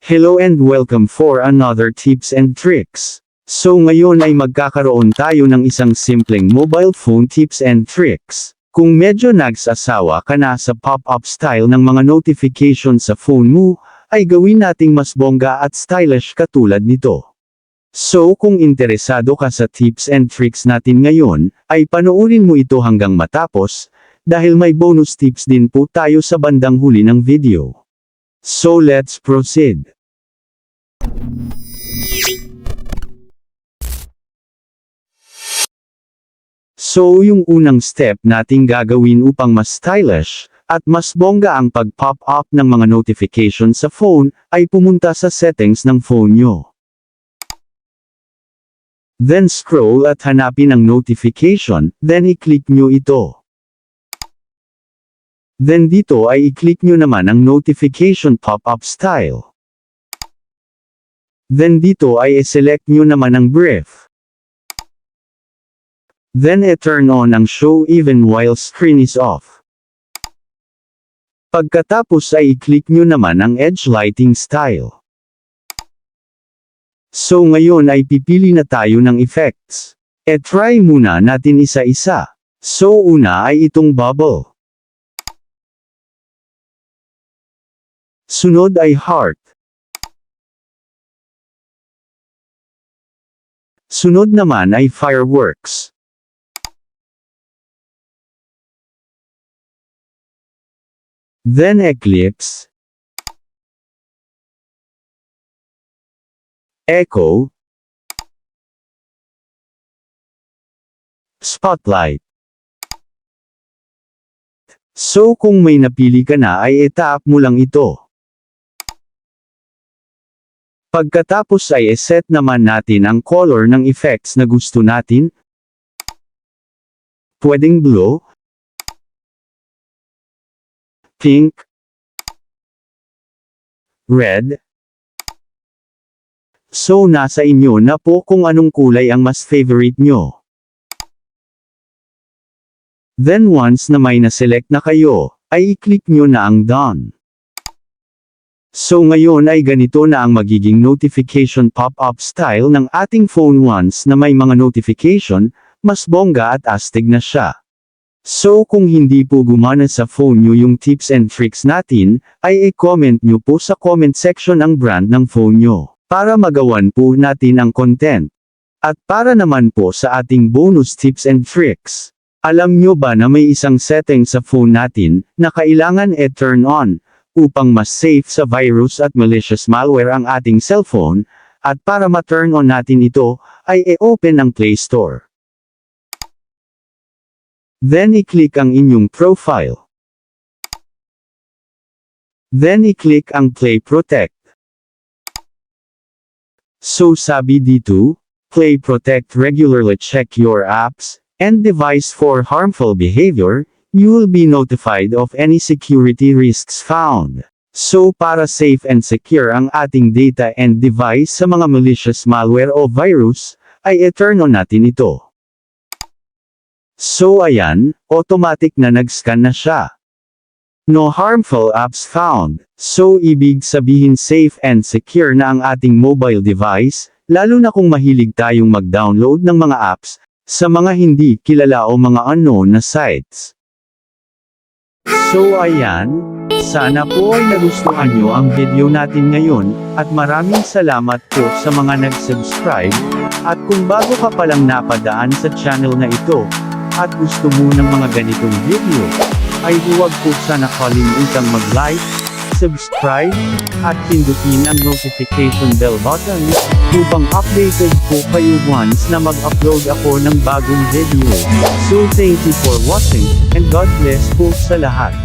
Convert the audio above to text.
Hello and welcome for another tips and tricks. So ngayon ay magkakaroon tayo ng isang simpleng mobile phone tips and tricks. Kung medyo nagsasawa ka na sa pop-up style ng mga notification sa phone mo, ay gawin nating mas bongga at stylish katulad nito. So kung interesado ka sa tips and tricks natin ngayon, ay panoorin mo ito hanggang matapos, dahil may bonus tips din po tayo sa bandang huli ng video. So let's proceed. So yung unang step nating gagawin upang mas stylish, at mas bongga ang pag-pop up ng mga notification sa phone, ay pumunta sa settings ng phone nyo. Then scroll at hanapin ang notification, then i-click nyo ito. Then dito ay i-click nyo naman ang notification pop-up style. Then dito ay i-select nyo naman ang brief. Then i-turn on ang show even while screen is off. Pagkatapos ay i-click nyo naman ang edge lighting style. So ngayon ay pipili na tayo ng effects. E-try muna natin isa-isa. So una ay itong bubble. Sunod ay heart. Sunod naman ay fireworks. Then eclipse. Echo. Spotlight. So kung may napili ka na ay i-tap mo lang ito. Pagkatapos ay i-set naman natin ang color ng effects na gusto natin. Pwedeng blue, pink, red. So nasa inyo na po kung anong kulay ang mas favorite nyo. Then once na may na-select na kayo, ay i-click nyo na ang done. So ngayon ay ganito na ang magiging notification pop-up style ng ating phone once na may mga notification, mas bongga at astig na siya. So kung hindi po gumana sa phone nyo yung tips and tricks natin, ay i-comment nyo po sa comment section ang brand ng phone nyo, para magawan po natin ang content. At para naman po sa ating bonus tips and tricks, alam nyo ba na may isang setting sa phone natin, na kailangan i-turn on, upang mas safe sa virus at malicious malware ang ating cellphone, at para ma-turn on natin ito, ay i-open ang Play Store. Then i-click ang inyong profile. Then i-click ang Play Protect. So sabi dito, Play Protect regularly check your apps, and device for harmful behavior. You will be notified of any security risks found. So para safe and secure ang ating data and device sa mga malicious malware o virus, ay i-turn on natin ito. So ayan, automatic na nag-scan na siya. No harmful apps found. So ibig sabihin safe and secure na ang ating mobile device, lalo na kung mahilig tayong mag-download ng mga apps, sa mga hindi kilala o mga unknown na sites. So ayan, sana po ay nagustuhan nyo ang video natin ngayon, at maraming salamat po sa mga nag-subscribe, at kung bago ka palang napadaan sa channel na ito, at gusto mo ng mga ganitong video, ay huwag po sana kalimutang mag-like, subscribe, at pindutin ang notification bell button, upang updated po kayo once na mag-upload ako ng bagong video. So thank you for watching, and God bless po sa lahat.